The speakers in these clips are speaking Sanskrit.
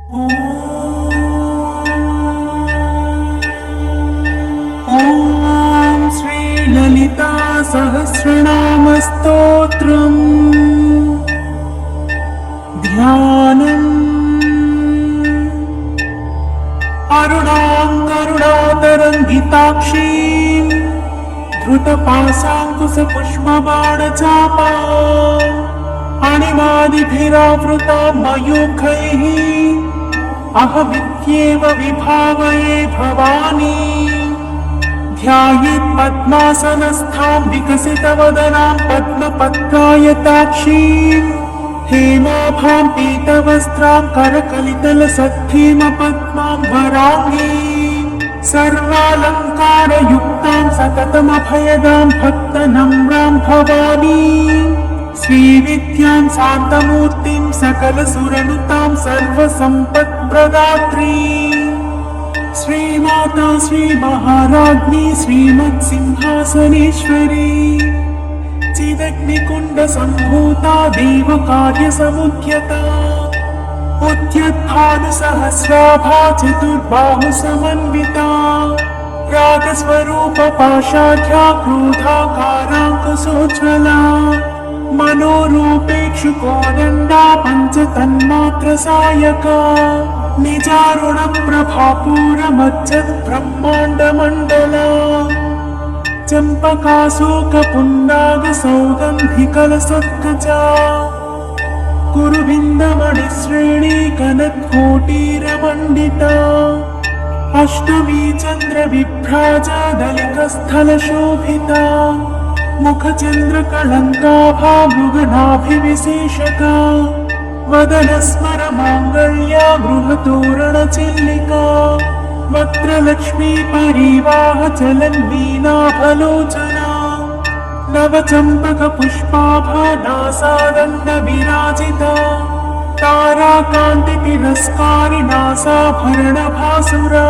ॐ श्री ललिता सहस्रनाम स्तोत्रम् ध्यानम्। अरुणां करुणातरङ्गिताक्षीं धृतपाशाङ्कुशपुष्पबाणचापा अणिमादिभिरावृतां मयूखैः अहमित्येव विभावये भवानी। ध्यायेत् पद्मासनस्थां विकसितवदनां पद्मपत्रायताक्षीं हेमाभां पीतवस्त्रां करकलितलसद्धीमपद्मां वराङ्गीं सर्वालङ्कारयुक्तां सततमभयदां भक्तनम्रां भवानी। श्रीविद्यां शान्तमूर्तिं सकलसुरनुतां सर्वसम्पत्प्रदात्रीं श्रीमाता श्रीमहाराज्ञी श्रीमत्सिंहासनेश्वरी चिदग्निकुण्डसम्भूता देवकार्यसमुद्यता उद्यद्भानुसहस्राभा चतुर्बाहुसमन्विता रागस्वरूपपाशाढ्या क्रोधाकाराङ्कुशोज्ज्वला मनोरूपेक्षुकोदण्डा पञ्चतन्मात्रसायका निजारुणप्रभापूरमज्जद्ब्रह्माण्डमण्डला चम्पकाशोकपुन्नागसौगन्धिकलसत्कचा कुरुबिन्दमणिश्रेणी कनत्कोटीरमण्डिता अष्टमी चन्द्रविभ्राजा दलितस्थलशोभिता मुखचन्द्रकलङ्काभा मृगनाभिविशेषका वदनस्मरमाङ्गल्या गृहतोरणचिल्लिका वक्त्रलक्ष्मी परिवाहचलन्वीणाफलोचना नवचम्पकपुष्पाभा नासादण्डविराजिता ताराकान्तितिरस्कारिणासाभरणभासुरा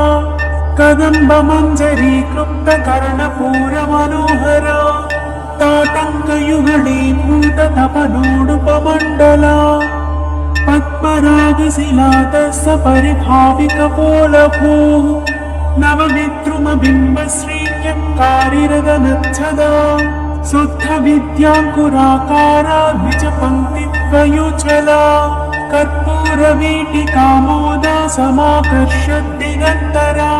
कदम्बमञ्जरी क्लुप्तकर्णपूरमनोहरा ताटङ्कयुगलीभूततपनोडुपमण्डला पद्मरागशिलातस्य परिभाविकपोलभूः नवविद्रुमबिम्बश्रीयङ्कारिरदनच्छदा शुद्धविद्याङ्कुराकारा द्विजपङ्क्तिद्वयोज्ज्वला कर्पूरवीटिकामोदा समाकर्षद्दिगन्तरा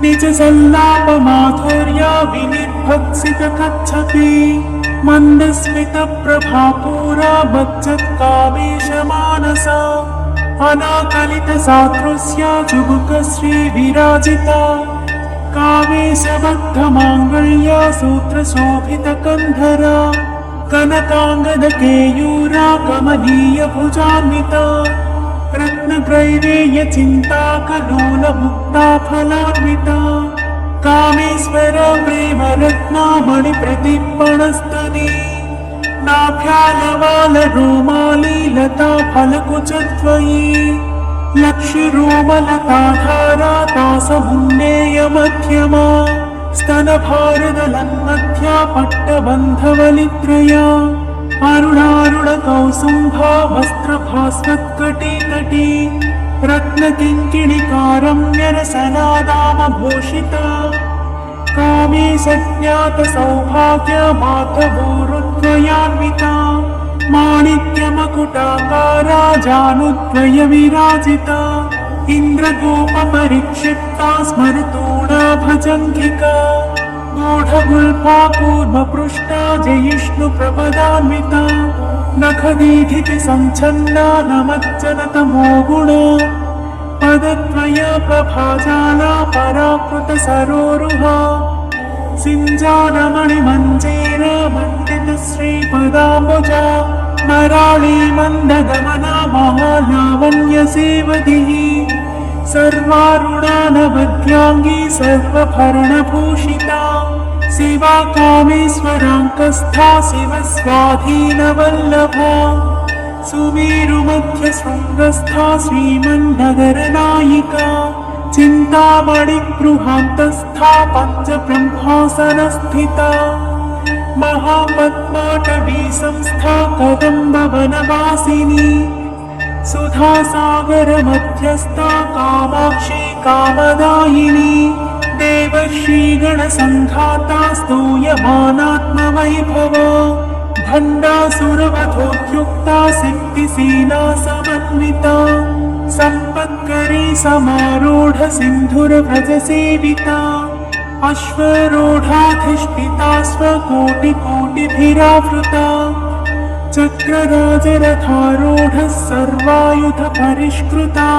निजसल्लापमाधुर्या विनिर्भक्सितकच्छपि मन्दस्मितप्रभापूरा बच्चत्कामेशमानसा अनाकलितसातृस्या चुबुकश्रीविराजिता कामेशबद्धमाङ्गल्या सूत्रशोभितकन्धरा कनकाङ्गदकेयूरा कमनीयभुजान्विता रत्नग्रैवेयचिन्ताकलोलमुक्ता फलान्विता कामेश्वर प्रेमरत्नामणिप्रदीपणस्तने नाभ्यालवालरोमाली लता फलकुचद्वयी लक्ष्यरोमलताधारा तासमुन्नेयमध्यमा स्तनभारदलन्मध्या पट्टबन्धवलित्रया अरुणारुणकौसुम्भा वस्त्रभास्वत्कटितटी रत्नकिङ्किणिकारम्यरसनादामभूषिता कामे सज्ञातसौभाग्या माधवोरुद्वयान्विता माणिक्यमकुटाकारा जानुद्वयविराजिता इन्द्रगोपपरिक्षिप्ता स्मरतोणा भजङ्गिका गूढगुल्फा कूर्मपृष्टा जयिष्णुप्रपदान्विता नखदीधितिसञ्छन्ना नमज्जनतमो गुणा पदद्वयप्रभाजाला पराकृतसरोरुहा सिञ्जानमणिमञ्जेरा मण्डितश्रीपदाम्बुजा मराळी मन्दगमना महालावण्यसेवधिः सर्वारुणानवद्याङ्गी सर्वभरणभूषिता शिवा कामेश्वराङ्कस्था शिवस्वाधीनवल्लभा सुमेरुमध्यशृङ्गस्था श्रीमन्नगरनायिका चिन्तामणिगृहान्तस्था पञ्चब्रह्मासनस्थिता महापद्माटवी संस्था कदम्बवनवासिनी सुधासागर मध्यस्था कामाक्षी कामदायिनी देवर्षिगणसङ्घाता स्तूयमानात्मवैभवा भण्डासुरवधोद्युक्ता सिद्धिसेना समन्विता सम्पत्करी समारूढ सिन्धुरव्रजसेविता अश्वरूढाधिष्ठिता स्वकोटिकोटिभिरावृता चक्रराजरथारूढः सर्वायुधपरिष्कृता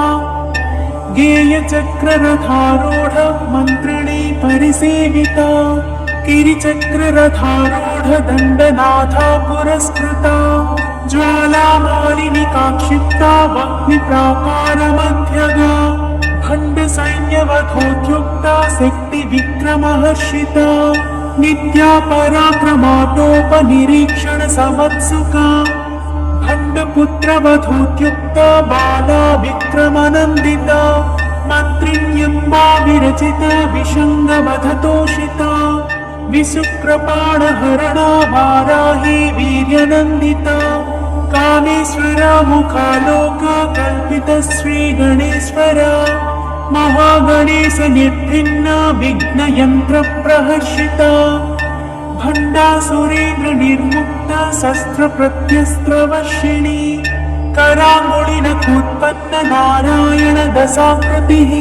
गेयचक्ररथारूढ मन्त्रिणी परिसेविता गिरिचक्ररथारूढ दण्डनाथा पुरस्कृता ज्वालामालिनिका क्षिप्ता वह्निप्राकारमध्यगा भण्डसैन्यवधोद्युक्ता शक्तिविक्रमहर्षिता नित्या पराक्रमाटोपनिरीक्षण समत्सुका भण्डपुत्रवधोद्युक्ता बाला विक्रमनन्दिता मन्त्रिण्यम्बा विरचिता विषङ्गवधतोषिता विशुक्रपाणहरणा वाराही वीर्यनन्दिता कामेश्वरा मुखालोका कल्पिता श्रीगणेश्वरा महागणेश निर्भिन्ना विघ्नयन्त्रप्रहर्षिता भण्डासुरेन्द्र निर्मुक्ता शस्त्रप्रत्यस्त्रवर्षिणी कराङ्गुलिनखोत्पन्न नारायण दशाकृतिः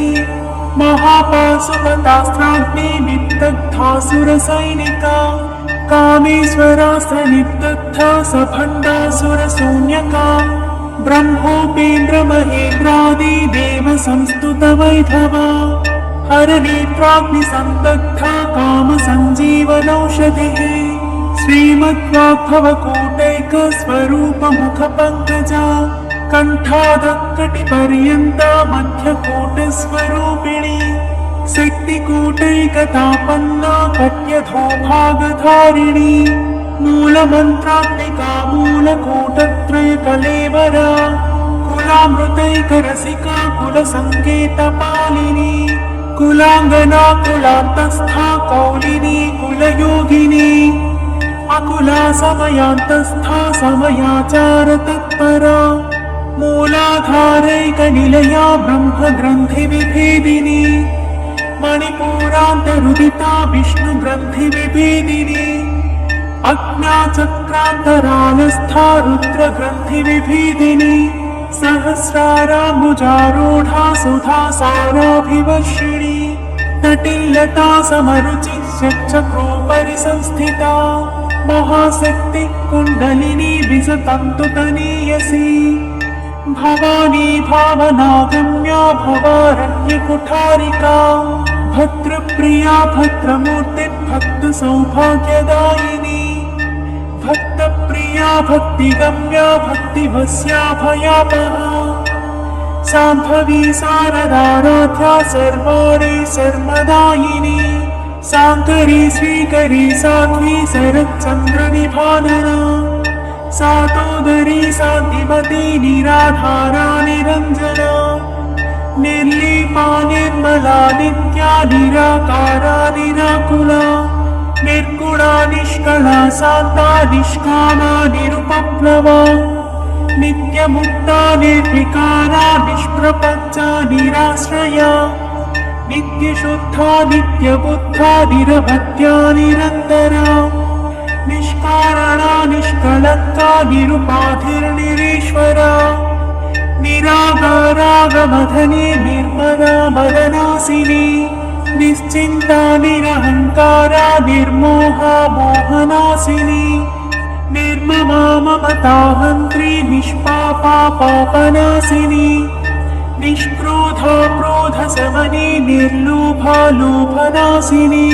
महापाशुपतास्त्राग्नि विदग्धासुरसैनिका कामेश्वरास्त्र निर्दग्धा सभण्डासुरशून्यका ब्रह्मोपेन्द्र महेन्द्रादि देव संस्तुत वैभवा हरनेत्राग्निसन्दग्धा काम सञ्जीवनौषधिः श्रीमद्वाग्भवकूटैक स्वरूप मुख पंकजा कण्ठादकटिपर्यन्ता मध्यकूटस्वरूपिणी शक्तिकूटैकतापन्ना कट्यधोभागधारिणी मूलमन्त्रात्मिका मूलकूटत्रय कलेवरा कुलामृतैकरसिका कुलसङ्केतपालिनी कुलाङ्गना कुलान्तस्था कौलिनी कुलयोगिनी अकुला समयान्तस्था समयाचार तत्परा मूलाधारैकनिलया ब्रह्मग्रन्थिविभेदिनी मणिपुरान्तरुदिता विष्णुग्रन्थिविभेदिनी अज्ञाचक्रान्तरालस्था रुद्रग्रन्थिविभेदिनी सहस्राराम्बुजारूढा सुधासाराभिवर्षिणी तटिल्लता समरुचि चक्रोपरि संस्थिता महाशक्ति कुण्डलिनी विसतन्तुतनीयसी भवानी भावनागम्या भवारण्यकुठारिका भद्रप्रिया भद्रमूर्ति भक्तसौभाग्यदायिनी भक्तप्रिया भक्तिगम्या भक्तिवस्या भयापहा शाम्भवी शारदाराध्या सर्वाणि सर्वदायिनी शाङ्करी श्रीकरी साध्वी शरच्चन्द्रनिभानना सातोदरी शान्तिमती निराधारा निरञ्जना निर्लीपा निर्मला नित्या निराकारा निराकुला निर्गुणा निष्कला शान्ता निष्कामा निरुपप्लवा नित्यमुक्ता निर्विकारा निष्प्रपञ्चा निराश्रया नित्यशुद्धा नित्यबुद्धा निरवध्या निरन्तरा निष्कारणा निष्कलङ्का निरुपाधिर्निरीश्वरा निरागारागमधनी निर्मला मदनासिनी निश्चिन्ता निरहङ्कारा निर्मोहा मोहनासिनी निर्ममा ममताहन्त्री निष्पापा पापनासिनी निष्क्रोधा क्रोधशमनी निर्लोभा लोभनासिनी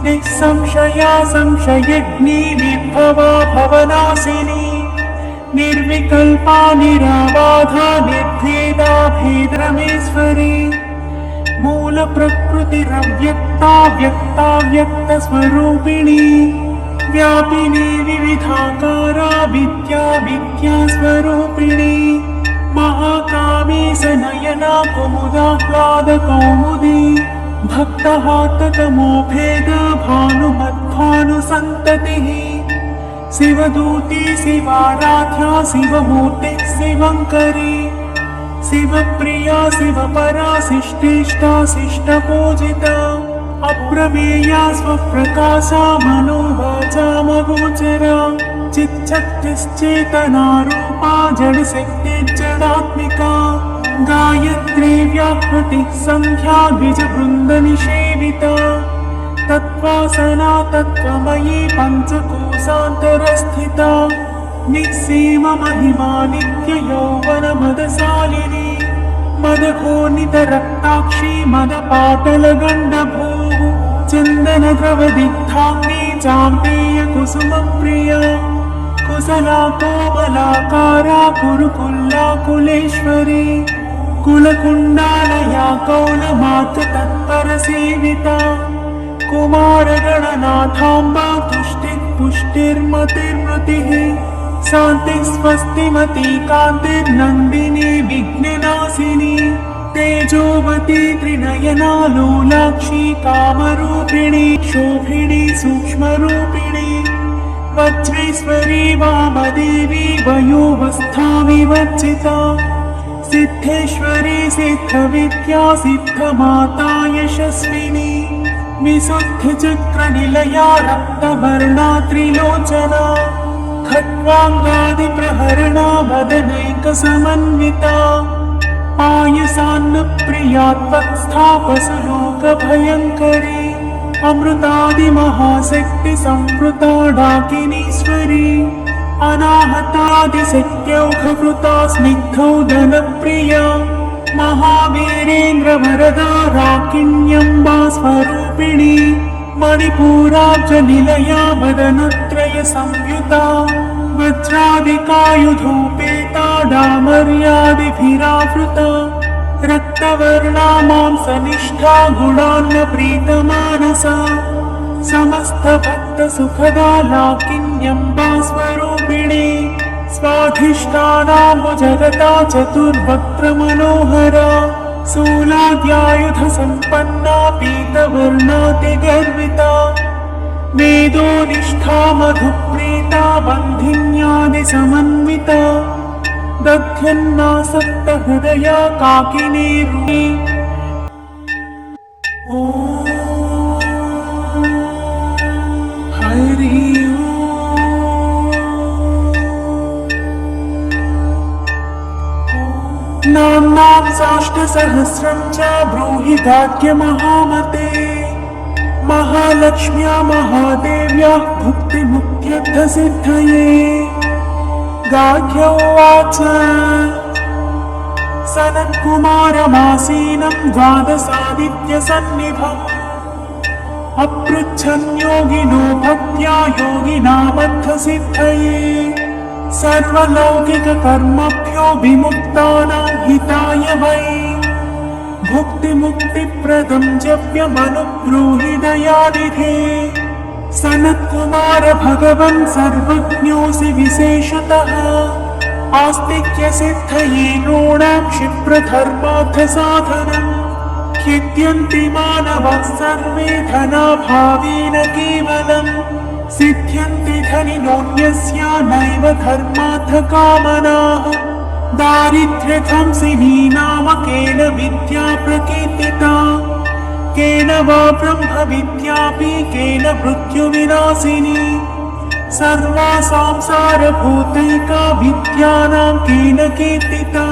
निःसंशया संशयग्नि निर्भवा भवनासिनी निर्विकल्पा निराबाधा निर्भेदा भेद्रमेश्वरी मूलप्रकृतिरव्यक्ता व्यक्ता व्यक्तस्वरूपिणी व्यापिनी विविधाकारा विद्या विद्यास्वरूपिणी महाकामेश नयना कुमुदाह्लादकौमुदी भक्तहाततमोभेद भानुमद्भानुसन्ततिः शिवदूती शिवाराध्या शिवमूर्ति शिवङ्करी शिवप्रिया शिवपरा शिष्टेष्टा शिष्टपूजिता अप्रमेया स्वप्रकाशा मनोवाचामगोचरा चिच्छक्तिश्चेतनारूपा जडशक्तिर्जडात्मिका गायत्री व्याहृतिः संख्या द्विजवृन्दनिषेविता तत्त्वासना तत्त्वमयी पञ्चकोशान्तरस्थिता निःसीम महिमा नित्ययौवनमदशालिनी मदघोनितरक्ताक्षी मदपाटलगण्डभूः चन्दनद्रवदिग्धाङ्गी चाम्पेयकुसुमप्रिया कुशला कोमलाकारा कुरुकुल्लाकुलेश्वरी कुलकुण्डालया कौलमात्रतत्परसेविता कुमारगणनाथाम्बा तुष्टिः पुष्टिर्मतिर्मतिः शान्तिः स्वस्तिमती कान्तिर्नन्दिनी विघ्ननाशिनी तेजोवती त्रिनयना लोलाक्षी कामरूपिणी शोभिनी सूक्ष्मरूपिणी वज्रेश्वरी वामदेवी वयोवस्था विवर्जिता सिद्धेश्वरी सिद्धविद्या सिद्धमाता यशस्विनी विशुद्धिचक्रनिलया रक्तवर्णा त्रिलोचना खट्वाङ्गादिप्रहरणा वदनैकसमन्विता पायसान्नप्रिया त्वत्स्थापसलोकभयङ्करी अमृतादिमहाशक्तिसंवृता डाकिनीश्वरी अनाहतादिशक्त्यौघकृता स्निग्धौदनप्रिया महावीरेन्द्रवरदा राकिण्यम्बा स्वरूपिणी मणिपूराब्जनिलया वदनत्रयसंयुता वज्रादिकायुधोपेता डामर्यादिभिरावृता रक्तवर्णा मांसनिष्ठा गुणान्नप्रीतमानसा समस्तभक्तसुखदा लाकिन्यम्बा स्वरूपिणी स्वाधिष्ठानाम्बुजगता चतुर्वक्त्रमनोहरा शूलाद्यायुधसम्पन्ना पीतवर्णातिगर्विता वेदोनिष्ठा मधुप्रीता बन्धिन्यादिसमन्विता दध्यन्नासक्तहृदया काकिनी रूपी ॐ हरि नाम्नां साष्टसहस्रं च ब्रूहि गाद्य महामते महालक्ष्म्या महादेव्या भुक्तिमुक्त्यर्थसिद्धये गाद्य उवाच सनत्कुमारमासीनं द्वादशादित्यसन्निभम् अपृच्छन् योगिनो भक्त्या योगिनामर्थसिद्धये सर्वलौकिककर्मभ्यो विमुक्तानां हिताय वै भुक्तिमुक्तिप्रदं जप्यमनुब्रूहि दयानिधे सनत्कुमार भगवन् सर्वज्ञोऽसि विशेषतः आस्तिक्यसिद्धये नूणां क्षिप्रधर्मार्थसाधनम् ह्यद्यन्ति मानवाः सर्वे धनाभावेन केवलम् सिद्ध्यन्ति धनिनोऽन्यस्य नैव धर्मार्थकामनाः दारिद्र्यध्वंसिनी नाम केन विद्या प्रकीर्तिता केन वा ब्रह्मविद्यापि केन मृत्युविनाशिनी सर्वासां सारभूतैका विद्यानां केन कीर्तिता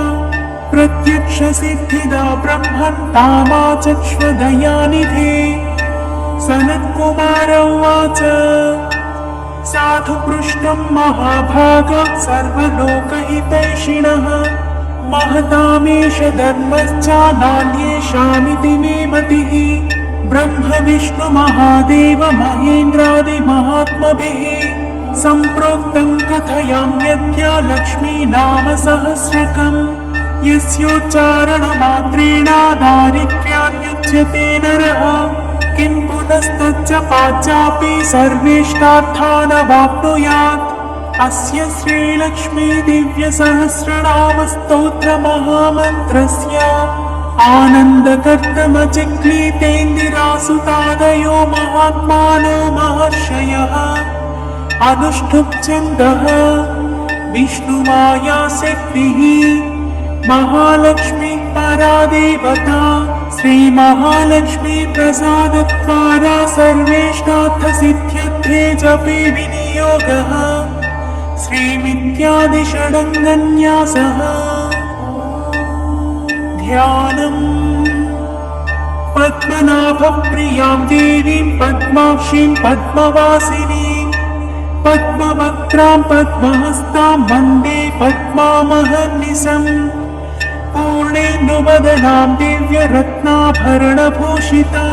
प्रत्यक्षसिद्धिदा ब्रह्मन् तामाचक्ष्वदयानिधे सनत्कुमार उवाच साधु पृष्टं महाभाग सर्वलोकहितैषिणः महतामेष धर्मश्च नान्येषामिति मे मतिः ब्रह्म विष्णु महादेव महेन्द्रादि महात्मभिः सम्प्रोक्तं कथयाम्यद्य लक्ष्मी नाम सहस्रकम् यस्योच्चारणमात्रेण दारिद्र्यान्युच्यते नरः किं पुनस्तच्च पाच्चापि सर्वेष्टार्थानवाप्नुयात् अस्य श्रीलक्ष्मी दिव्यसहस्रनामस्तोत्रमहामन्त्रस्य आनन्दकर्तमचिक्लीतेन्दिरासुतादयो महात्मानो महर्षयः अनुष्ठुप् छन्दः विष्णुमाया शक्तिः महालक्ष्मी परादेवता श्रीमहालक्ष्मी प्रसादद्वारा सर्वेष्टार्थसिद्ध्यर्थे जपे विनियोगः श्रीमित्यादिषडङ्गन्यासः ध्यानम् पद्मनाभप्रियां देवीं पद्माक्षीं पद्मवासिनीं पद्मवक्त्रां पद्महस्तां वन्दे पद्मामहर्निशम् पूर्णेन्दुवदनां दिव्यरत्नाभरणभूषितां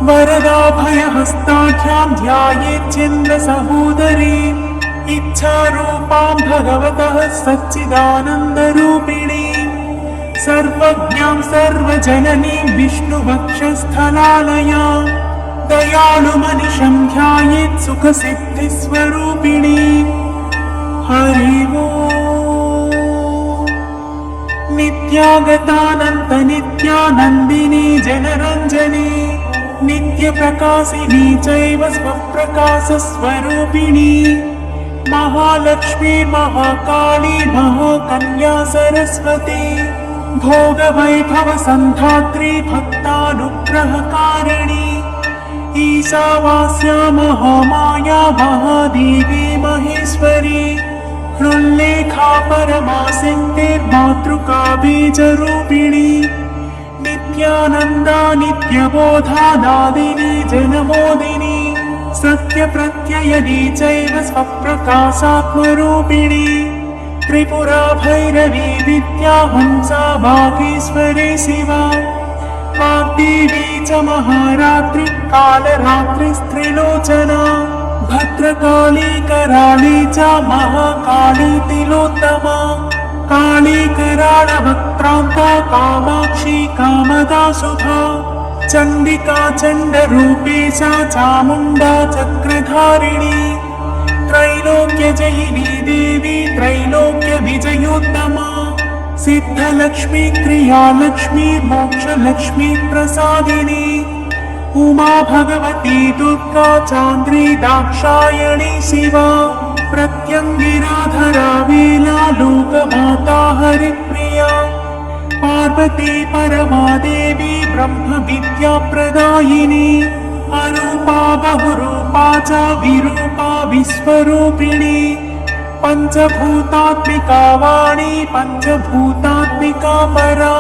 वरदाभयहस्ताढ्यां ध्यायेच्चन्द्रसहोदरीम् इच्छारूपां भगवतः सच्चिदानन्दरूपिणीं सर्वज्ञां सर्वजननीं विष्णुवक्षस्थलालयां दयालुमनिशं ध्यायेत् सुखसिद्धिस्वरूपिणीं हरि ओम्। नित्यागतानन्तनित्यानन्दिनी जनरञ्जनी नित्यप्रकाशिनी चैव स्वप्रकाशस्वरूपिणी महालक्ष्मी महाकाली महाकन्या सरस्वती भोगवैभवसन्धात्री भक्तानुग्रहकारिणी ईशावास्या महामाया महादेवी महेश्वरी हृल्लेखा परमासिन्धिर्मातृका बीजरूपिणी नित्यानन्दा नित्यबोधा नादिनी जनमोदिनी सत्यप्रत्ययनी चैव स्वप्रकाशात्मरूपिणी त्रिपुरा भैरवी विद्या हंसा वागीश्वरी शिवा वाग्देवी च महारात्रि कालरात्रिस्त्रिलोचना भद्रकाली कराली च महाकाली तिलोत्तमा काली कराळवक्त्रान्ता कामाक्षी कामदा शुभा चण्डिका चण्डरूपेशा चामुण्डा चक्रधारिणी त्रैलोक्यजयिनी देवी त्रैलोक्यविजयोत्तमा सिद्धलक्ष्मी क्रियालक्ष्मी मोक्षलक्ष्मी प्रसादिनी उमा भगवती दुर्गा चान्द्री दाक्षायणी शिवा प्रत्यङ्गिराधरा वेला लोकमाता हरिप्रिया पार्वती परमादेवी ब्रह्मविद्याप्रदायिनी अरूपा बहुरूपा च विरूपा विश्वरूपिणी पञ्चभूतात्मिका वाणी पञ्चभूतात्मिका परा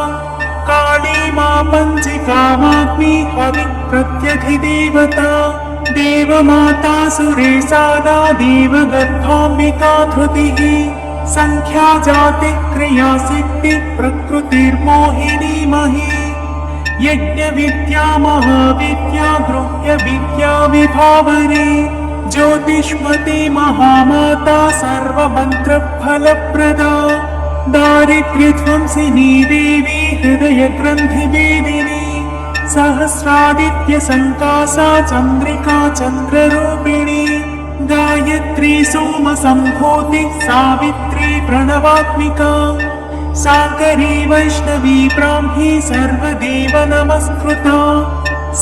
काली मा पञ्चिका वाग्मी हविप्रत्यधिदेवता देवमाता सुरेशादा देवगर्भाम्बिका धृतिः संख्या जाति क्रिया सिद्धि प्रकृतिर्मोहिनी मही यज्ञविद्या महाविद्या गृह्य विद्या विभावरी ज्योतिष्मती महामाता सर्वमन्त्रफलप्रदा दारिद्र्यध्वंसिनी देवी हृदयग्रन्थिवेदिनी सहस्रादित्य संकासा चंद्रिका चंद्ररूपिणी गायत्री सोम संभूति सावित्री प्रणवात्मिका साकरी वैष्णवी ब्राह्मी सर्वदेव नमस्कृता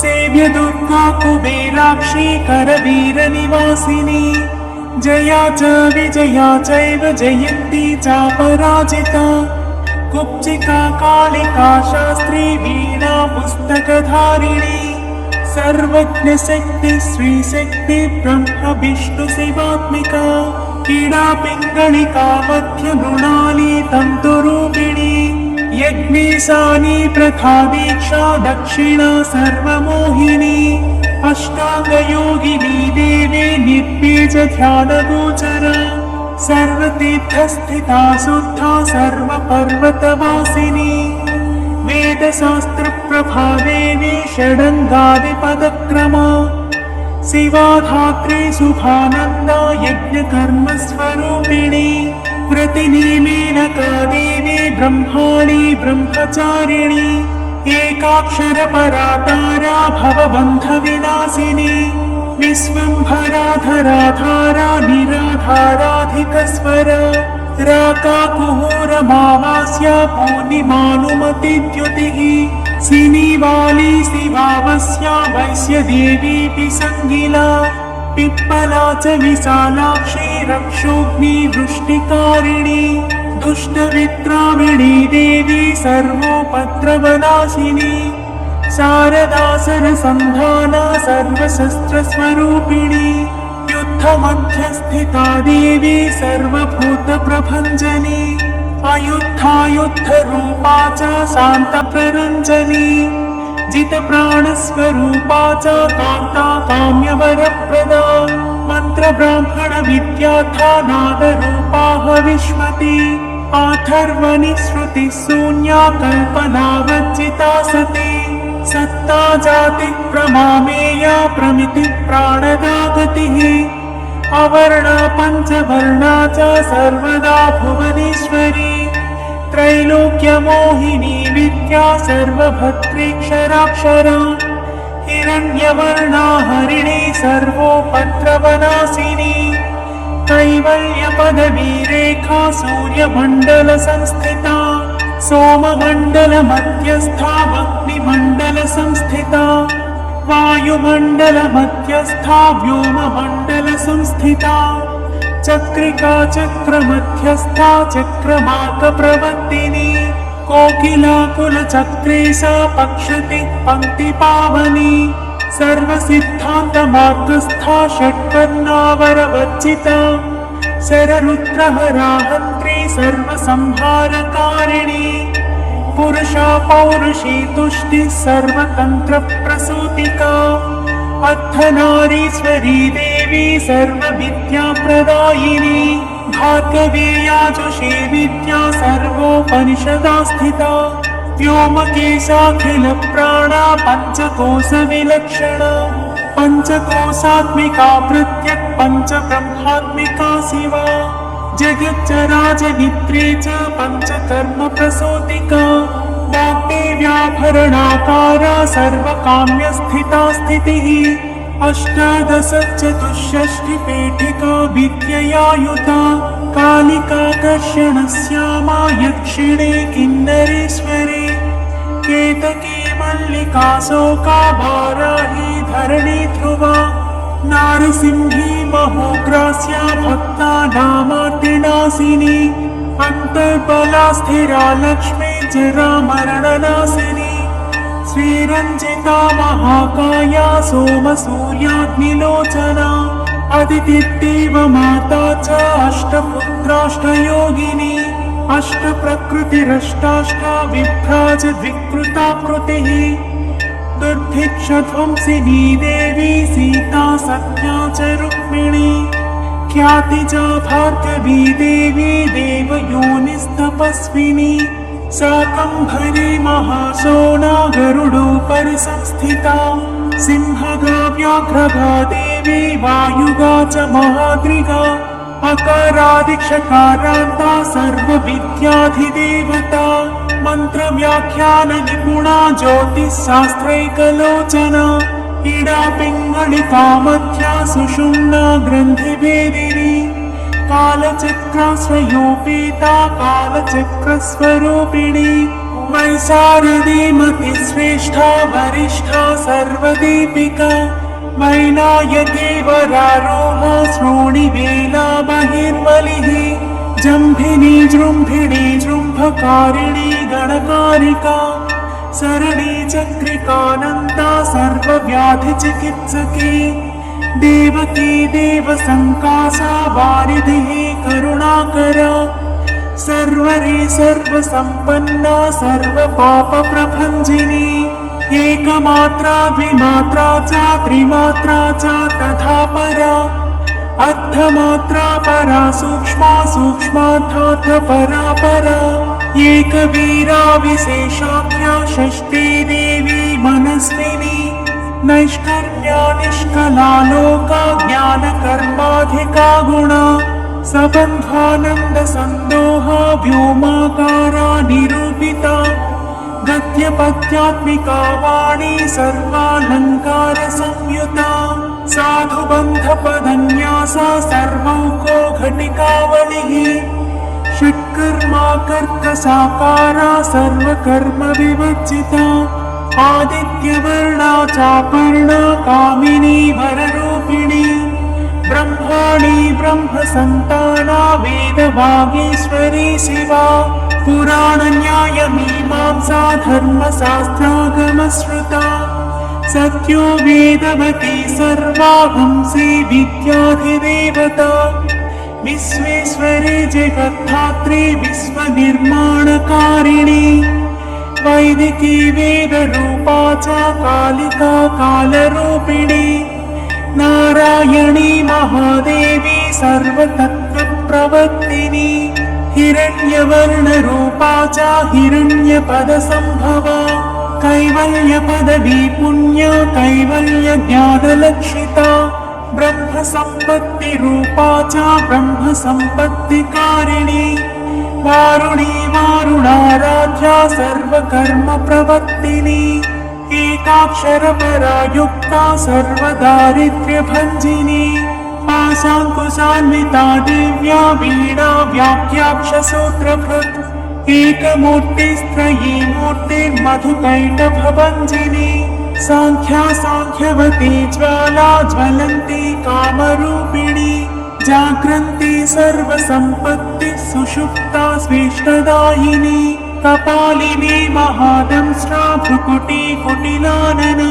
सेव्य दुर्गा कुबेराक्षी करवीर निवासिनी जया च विजया चैव जयन्ती चापराजिता कुब्जिका कालिका शास्त्री वीणा पुस्तकधारिणी सर्वज्ञ शक्ति श्री शक्ति ब्रह्म विष्णु शिवात्मिका कीड़ा पिंगलिका मध्य मृणाली तंतुरूपिणी यज्ञेशानी प्रथा दीक्षा दक्षिणा सर्वमोहिनी अष्टांग योगिनी देवी निर्बीज ध्यान गोचरा सर्वतीर्थस्थिता शुद्धा सर्वपर्वतवासिनी वेदशास्त्रप्रभा देवी षडङ्गादिपदक्रमा शिवा धात्री शुभानन्दा यज्ञकर्मस्वरूपिणी व्रतिनी मेनका देवी ब्रह्माणी ब्रह्मचारिणी एकाक्षरपरा तारा भवबन्धविनाशिनी विश्वम्भराधरा धारा निराधाराधिकस्वरा राकाकुहूरमावास्या पूर्णिमानुमतिद्युतिः सिनीवाली शिवावस्या वैश्यदेवीऽपि सङ्गिला पिप्पला च विशालाक्षी रक्षोग्नि वृष्टिकारिणी दुष्टविद्राविणी देवी सर्वोपद्रवनाशिनी शारदा सरसन्धाना सर्वशस्त्रस्वरूपिणी युद्धमध्यस्थिता देवी सर्वभूतप्रभञ्जनी अयुद्धा युद्धरूपा च शान्तप्ररञ्जनी जितप्राणस्वरूपा च कान्ता काम्यवरप्रदा मन्त्रब्राह्मणविद्याथा नादरूपा हविष्मती आथर्वणि श्रुतिशून्या कल्पनावज्जिता सती सत्ता जाति प्रमामेया प्रमिति प्राणदा गतिः अवर्णा पञ्चवर्णा च सर्वदा भुवनेश्वरी त्रैलोक्यमोहिनी विद्या सर्वभद्रेक्षराक्षरा हिरण्यवर्णा हरिणी सर्वोपद्रवनाशिनी कैवल्यपदवीरेखा सूर्यमण्डलसंस्थिता सोममण्डलमध्यस्था अग्निमण्डलसंस्थिता वायुमण्डलमध्यस्था व्योममण्डलसंस्थिता चक्रिका चक्रमध्यस्था चक्रमार्गप्रवर्तिनी कोकिलाकुलचक्रेशा पक्षति पङ्क्तिपावनी सर्वसिद्धान्तमार्गस्था षट्वर्णावरवर्जिता शररुद्रहराहन्त्री सर्वसंहारकारिणी पुरुषा पौरुषी तुष्टिः सर्वतन्त्रप्रसूतिका अर्धनारीश्वरी देवी सर्वविद्याप्रदायिनी भार्गवीयाजुषी विद्या सर्वोपनिषदा स्थिता व्योमकेशाखिलप्राणा पञ्चकोशविलक्षणा पञ्चकोशात्मिका पृथक् पञ्चब्रह्मात्मिका शिवा जगच्चराजनित्रे च पञ्चकर्मप्रसूतिका वाग्देव्याभरणाकारा सर्वकाम्यस्थिता स्थितिः अष्टादश चतुष्षष्टिपीठिका विद्ययायुता कालिकाकर्षणश्यामा यक्षिणे किन्नरेश्वरी केतकी मल्लिका शोका वाराही धरणी ध्रुवा नारसिंही महोग्रास्या भक्तानामार्तिनाशिनी अन्तर्बला स्थिरा लक्ष्मी जरामरणनाशिनी श्रीरञ्जिता महाकाया सोमसूर्याग्निलोचना अदितिदेव माता च अष्टपुत्राष्टयोगिनी अष्टप्रकृतिरष्टाष्टा विभ्राज विकृताकृतिः दुर्भिक्षध्वंसिनी देवी सीता सत्या च रुक्मिणी ख्यातिजा भार्गवी देवी देवयोनिस्तपस्विनी शाकम्भरी महाशोणा गरुडोपरि संस्थिता सिंहगा व्याघ्रगा देवी वायुगा च महाद्रिगा अकारादिक्षकारान्ता सर्वविद्याधिदेवता मन्त्रव्याख्याननिपुणा ज्योतिःशास्त्रैकलोचना इडा पिङ्गलिका मध्या सुषुम्ना ग्रन्थिभेदिनी कालचक्राश्रयोपेता कालचक्रस्वरूपिणी वैशारदी मतिश्रेष्ठा वरिष्ठा सर्वदीपिका वैनायकेवरारोहा श्रोणिवेला बहिर्बलिः जम्भिनी जृम्भिणी जृम्भकारिणी गणकारिका सरणी चक्रिकानन्दा सर्वव्याधिचिकित्सकी देवकी देवसङ्कासा वारिधिः करुणाकरा सर्वरी सर्वसम्पन्ना सर्वपापप्रभञ्जिनी एकमात्रा द्विमात्रा च त्रिमात्रा च तथा परा अर्धमात्रा परा सूक्ष्मा सूक्ष्मार्थात् परा परा एकवीरा विशेषाख्या षष्ठी देवी मनस्विनी नैष्कर्म्या निष्कला लोका ज्ञानकर्माधिका गुणा सबन्धानन्दसन्दोहा व्योमाकारा निरूपिता गद्यपद्यात्मिका वाणी सर्वालङ्कारसंयुता साधुबन्धपदन्यासा सर्वौको घटिकावलिः षट्कर्मा कर्कसाकारा सर्वकर्मविवर्जिता आदित्यवर्णा चापर्णा कामिनी वररूपिणी ब्रह्माणि ब्रह्मसन्ताना वेदवागीश्वरी शिवा पुराणन्यायमीमांसा धर्मशास्त्रागमश्रुता सत्यो वेदवती सर्वाहंसी विद्याधिदेवता विश्वेश्वरी जगद्धात्री विश्वनिर्माणकारिणी वैदिकी वेदरूपा च कालिका कालरूपिणी नारायणी महादेवी सर्वतत्त्वप्रवर्तिनी हिरण्यवर्णरूपा च हिरण्यपदसम्भवा कैवल्यपदवी पुण्या कैवल्यज्ञानलक्षिता ब्रह्मसम्पत्तिरूपा च ब्रह्मसम्पत्तिकारिणी वारुणी वारुणाराध्या सर्वकर्मप्रवर्तिनी एकाक्षरपरा युक्ता सर्वदारिद्र्यभञ्जिनी पाशाङ्कुशान्विता दिव्या वीणा व्याख्याक्षसूत्रभृत् एकमूर्तिस्त्रयी मूर्तिर्मधुकैटभभञ्जिनी साङ्ख्या साङ्ख्यवती ज्वाला ज्वलन्ती कामरूपिणी जाग्रन्ति सर्वसम्पत्तिः सुषुप्ता स्वेष्टदायिनी कपालिनी महादंष्ट्रा भ्रुकुटी कुटिलानना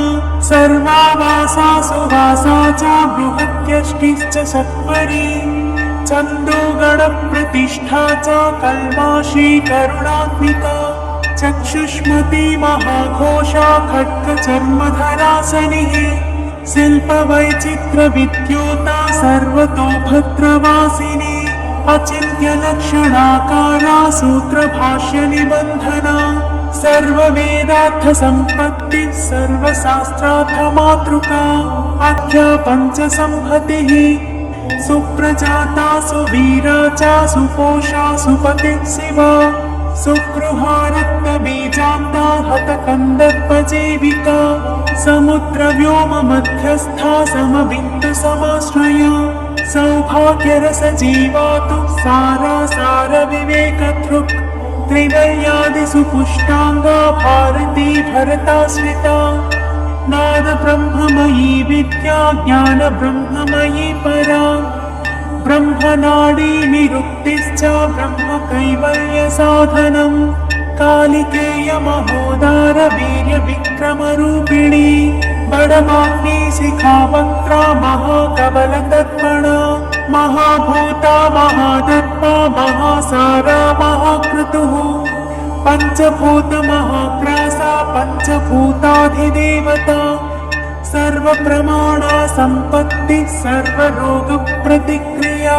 सर्वावासा सुवासा च बृहत्यष्टिश्च सत्वरी चन्दोगणप्रतिष्ठा च कल्माशी करुणात्मिका चक्षुष्मती महाघोषा खड्गचर्मधरासनिः शिल्पवैचित्रविद्योता सर्वतो भद्रवासिनी अचिन्त्यलक्षणाकारा सूत्रभाष्यनिबन्धना सर्ववेदार्थसम्पत्तिः सर्वशास्त्रार्थमातृका आख्या पञ्चसंहतिः सुप्रजाता सुवीरा च सुपोषा सुपतिः शिवा सुगृहारक्तबीजान्ता हतकन्दर्पजीविका समुद्रव्योममध्यस्था समबिन्दुसमाश्रया सौभाग्यरसजीवातु सारासारविवेकधृक् त्रिवैयादिषु पुष्टाङ्गा भारती भरताश्रिता नादब्रह्ममयी विद्या ज्ञानब्रह्ममयी परा ब्रह्मनाडी निरुक्तिश्च ब्रह्मकैवल्यसाधनम् कालिकेय महोदार वीर्यविक्रमरूपिणी बडमाग्नि शिखावक्त्रा महाकबलतर्पणा महाभूता महादर्पा महासारा महाक्रतुः पञ्चभूतमहाग्रासा पञ्चभूताधिदेवता सर्वप्रमाणा सम्पत्तिः सर्वरोगप्रतिक्रिया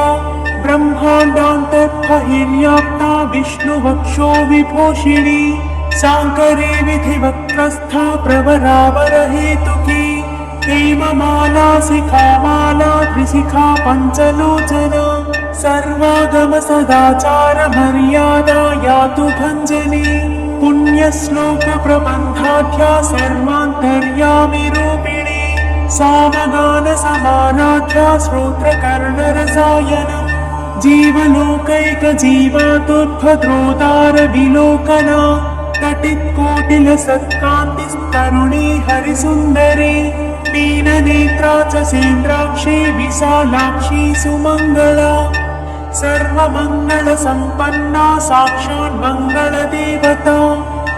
ब्रह्माण्डान्तर्बहिर्व्याप्ता विष्णुवक्षो विभूषिणी शाङ्करी विधिवक्त्रस्था प्रवरावरहेतुकी हेममाला शिखामाला त्रिशिखा पञ्चलोचना सर्वागम सदाचार मर्यादा यातु भञ्जनी पुण्यश्लोकप्रबन्धाख्या सर्वान्तर्यामि रूपिणी सामगानसमाराध्या श्रोत्रकर्णरसायनम् जीवलोकैकजीवातुर्भद्रोदारविलोकना कटित्कोटिलसत्कान्तिस्तरुणी हरिसुन्दरी मीननेत्रा च सेन्द्राक्षी विशालाक्षी सुमङ्गला सर्वमङ्गलसम्पन्ना साक्षान्मङ्गलदेवता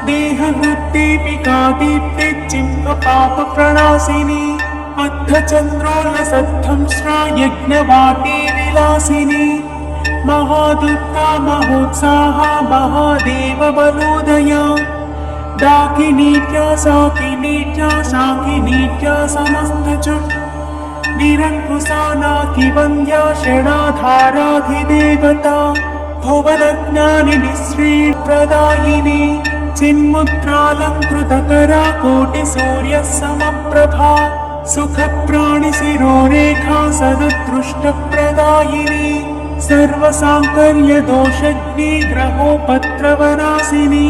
देहवृत्तिपिका दीप्तिचिह्नपापप्रणाशिनी अद्धचन्द्रोल्लसद्धंस्रा यज्ञवाटी विलासिनी महादुर्गा महोत्साहा महादेवबलोदया डाकिनीट्या साकिनीट्या शाकिनीट्या समस्तचुट् निरङ्कुशा नाकिवन्द्या षडाधाराधिदेवता भुवनज्ञानिनि श्रीप्रदायिनी चिन्मुद्रालङ्कृतकरा कोटिसूर्यसमप्रभा सुखप्राणिशिरोरेखा सददृष्टप्रदायिनी सर्वसाङ्कर्यदोषज्ञी ग्रहोपद्रवनाशिनी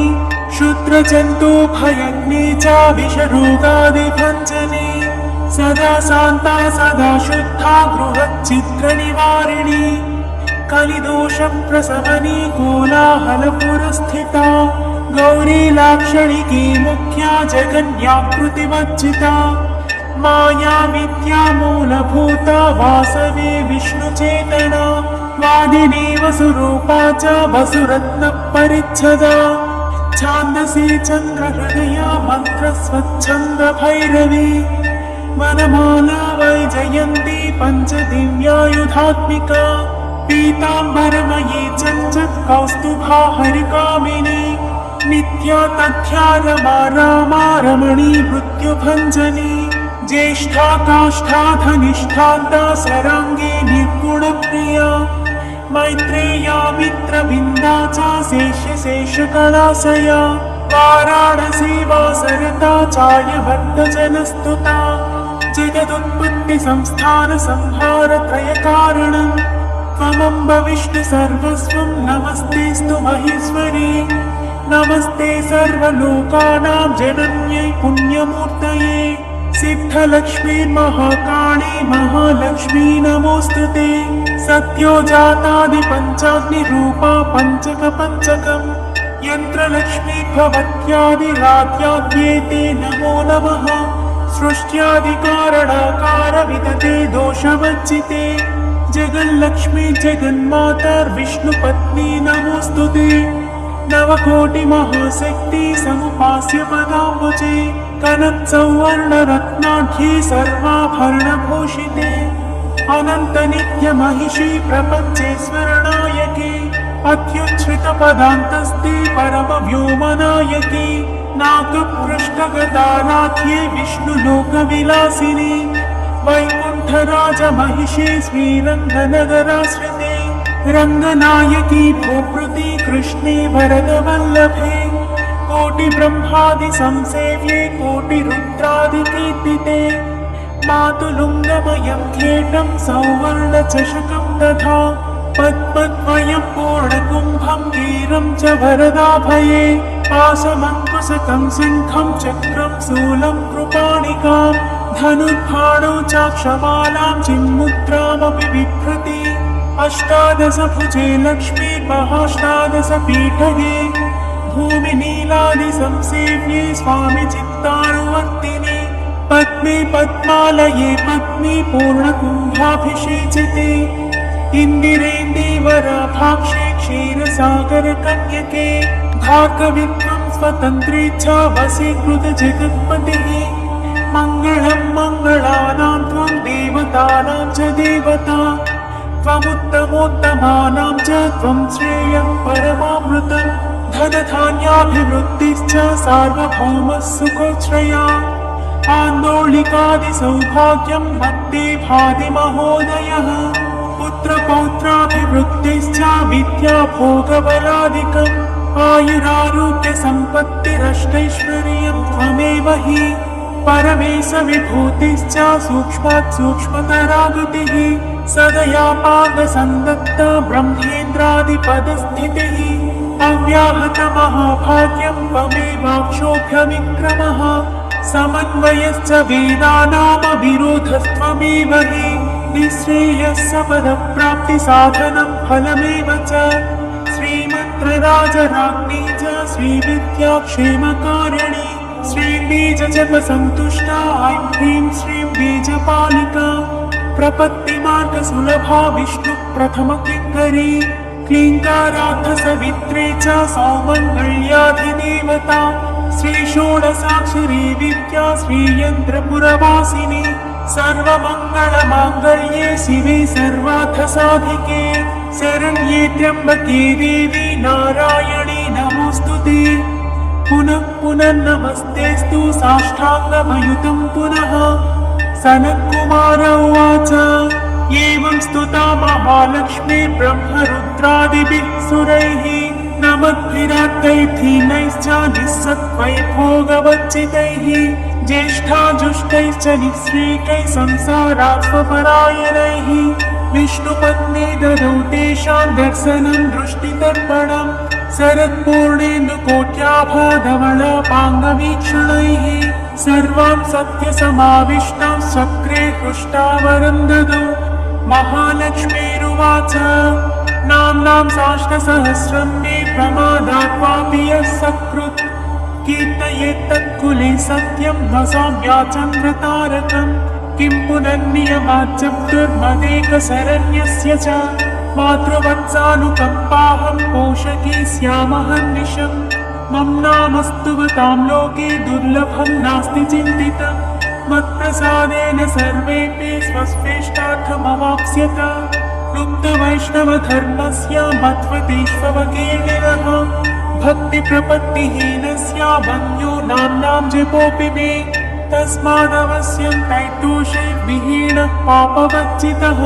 क्षुद्रजन्तुभयज्ञी च विषरोगादिभञ्जनी सदा शान्ता सदा शुद्धा गृहच्छिद्रनिवारिणी कलिदोषप्रशमनी कोलाहलपुरस्थिता गौरी लाक्षणिकी मुख्या जगन्याकृतिमज्जिता माया विद्या मूलभूता वासवी विष्णुचेतना वादिनी वसुरूपा च वसुरत्न परिच्छदा छान्दसी चन्द्रहृदया मन्त्रस्वच्छन्द भैरवी वनमाला वैजयन्ती पञ्चदिव्यायुधात्मिका पीताम्बरमयी चञ्चत् कौस्तुभा हरिकामिनी नित्या तथ्या रमा रामा रमणी मृत्युभञ्जनी ज्येष्ठा काष्ठा धनिष्ठान्ता सराङ्गी निर्गुणप्रिया मैत्रेया मित्रविन्दा च शेषकलाशया वाराणसी वासरता चार्यभट्टजनस्तुता जगदुत्पत्ति संस्थान संहार त्रयकारणम् त्वमम्ब विष्णु सर्वस्वं नमस्तेऽस्तु महेश्वरी नमस्ते सर्वलोकानां जनन्यै पुण्यमूर्तये सिद्धलक्ष्मी महाकाली महालक्ष्मी नमोऽस्तुते सत्योजातादिपञ्चाग्निरूपा पञ्चकपञ्चकम् यन्त्रलक्ष्मी भवत्यादिराध्याद्येते नमो नमः सृष्ट्यादिकारणाकार विदते दोषवर्जिते जगल्लक्ष्मी जगन्मातर्विष्णुपत्नी नमोऽस्तुते नवकोटिमहाशक्ति समुपास्य पदाम्बुजे कनत्सौवर्णरत्नाढ्ये सर्वाभरणभूषिते अनन्तनित्यमहिषी प्रपञ्चेश्वरनायके अत्युच्छ्रितपदान्तस्ते परमव्योमनायके नागपृष्ठगदाराध्ये विष्णुलोकविलासिनी वैकुण्ठराजमहिषी श्रीरङ्गनगराश्रिते रङ्गनायकी भूभृति कृष्णे वरदवल्लभे कोटिब्रह्मादिसंसेव्ये कोटिरुद्रादिकीर्तिते मातुलुङ्गमयं खेटं सौवर्णचषकं तथा पद्मद्वयं पूर्णकुम्भं वीरं च वरदाभये पाशमङ्कुशकं शङ्खं चक्रं शूलं कृपाणिकां धनुर्बाणौ चाक्षमालां चिन्मुद्रामपि बिभ्रति अष्टादशभुजे लक्ष्मीर्महाष्टादशपीठगे भूमिनीलादिसंसेव्ये स्वामि चित्तानुवर्तिनि पद्मे पद्मालये पद्मे पूर्णकुम्भाभिषेचिते इन्दिरेन्दीवराभाक्षे क्षीरसागरकन्यके भार्गवित्वं स्वतन्त्रे च वशीकृत जगत्पतिः मङ्गलं मङ्गलानां त्वं देवतानां च देवता त्वमुत्तमोत्तमानां च त्वं श्रेयं परमामृतं धनधान्याभिवृद्धिश्च सार्वभौमः सुखोच्छ्रया आन्दोलिकादिसौभाग्यं मत्ते भाति महोदयः पुत्रपौत्राभिवृद्धिश्च विद्याभोगबलादिकम् आयुरारोग्यसम्पत्तिरष्टैश्वर्यं त्वमेव हि परमेशविभूतिश्च सूक्ष्मात् सूक्ष्मतरागतिः सदयापादसन्दत्ता ब्रह्मेन्द्रादिपदस्थितिः अव्याहतमहाभाग्यं त्वमेवाक्षोभ्यविक्रमः समन्वयश्च वेदानामविरोधस्त्वमेव हि निःश्रेयस्सपदप्राप्तिसाधनं फलमेव च श्रीमन्त्रराजराज्ञी च श्रीविद्याक्षेमकारिणी श्रीं बीजजपसन्तुष्टा ऐं ह्रीं श्रीं बीजपालिका प्रपत्तिमार्गसुलभा विष्णुप्रथमकिङ्करी क्लीङ्कारार्थसवित्रे च सौमङ्गल्याधिदेवता श्रीषोडशाक्षरी विद्या श्रीयन्त्रपुरवासिनी सर्वमङ्गलमाङ्गल्ये शिवे सर्वार्थसाधिके शरण्ये त्र्यम्बके देवी नारायणी नमोऽस्तुते पुनः पुनर्नमस्तेऽस्तु साष्टाङ्गमयुतं पुनः सनत्कुमार उवाच एवं स्तुता महालक्ष्मी ब्रह्मरुद्रादिभिः सुरैः नमद्भिरात्तैर्धीनैश्च निःसत्त्वैर्भोगवच्चितैः ज्येष्ठाजुष्टैश्च निःश्रीकैः संसारात्मपरायणैः विष्णुपत्नी ददौ तेषां दर्शनं दृष्टितर्पणम् शरत्पूर्णेन्दुकोट्याभाधवलापाङ्गवीक्षणैः सर्वां सत्यसमाविष्टां चक्रे हृष्टावरं ददौ महालक्ष्मीरुवाच नाम्नां साष्टसहस्रं मे प्रमादात् वापि यः सकृत् कीर्तयेत्तत्कुले सत्यं न सौम्याचन्द्रतारकम् किं पुनर्नियमाच्चतुर्मदेकशरण्यस्य च मातृवत्सानुकम्पाहं पोषकी स्यामहर्निशम् मम नामस्तुवतां लोके दुर्लभं नास्ति चिन्तितम् मत्प्रसादेन सर्वेऽपि स्वस्वेष्टार्थमवाप्स्यत लुप्तवैष्णवधर्मस्य मत्वतीष्वकीर्णिनः भक्तिप्रपत्तिहीनस्य वन्यो नाम्नां जपोऽपि मे तस्मादवश्यं कैतोषे विहीनः पापवच्चितः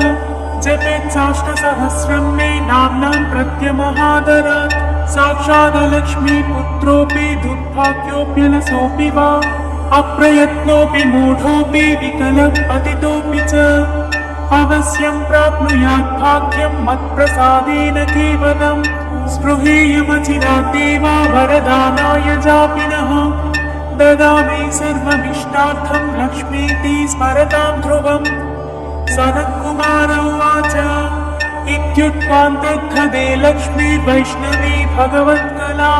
जपेत् साष्टसहस्रं मे नाम्नां प्रत्यमहादरात् साक्षादलक्ष्मीपुत्रोऽपि दुर्भाग्योऽप्यलसोऽपि वा अप्रयत्नोऽपि मूढोऽपि विकलः पतितोऽपि च अवश्यं प्राप्नुयात् भाग्यं मत्प्रसादेन केवलम् स्पृहेयमचिरादेवा वरदानाय जापिनः ददामि सर्वमिष्टार्थं लक्ष्मीति स्मरतां ध्रुवम् सनत्कुमार उवाच इत्युक्त्वान्तर्धदे लक्ष्मीर्वैष्णवी भगवत्कला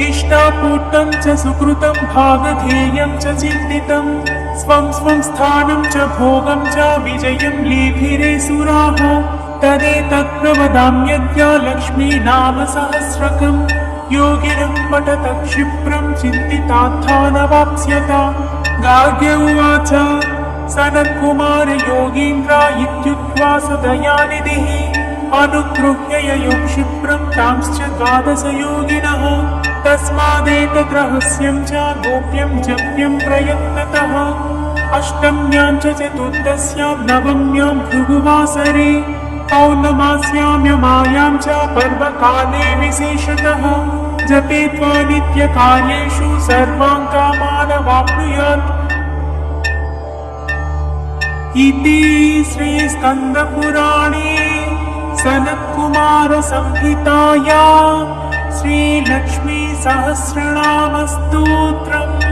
इष्टापूर्तं च सुकृतं भागधेयं च चिन्तितं स्वं स्वं स्थानं च भोगं च विजयं लेभिरे सुराः तदेतत्प्रवदाम्यद्य लक्ष्मी नाम सहस्रकं योगिनं पठत क्षिप्रं चिन्तितार्थानवाप्स्यत गार्ग्य उवाच सनत्कुमार योगीन्द्र इत्युक्त्वा स दयानिधिः अनुगृह्य ययो क्षिप्रं तांश्च द्वादश योगिनः तस्मादेतत् रहस्यं च गोप्यं जप्यं प्रयत्नतः अष्टम्यां च चतुर्दश्यां नवम्यां भृगुवासरे पौर्णमास्यां च पर्वकाले विशेषतः जपेत्वा नित्यकार्येषु सर्वान् कामानवाप्नुयात् इति श्रीस्कन्दपुराणे सनत्कुमारसंहितायां श्रीलक्ष्मीसहस्रनामस्तोत्रम्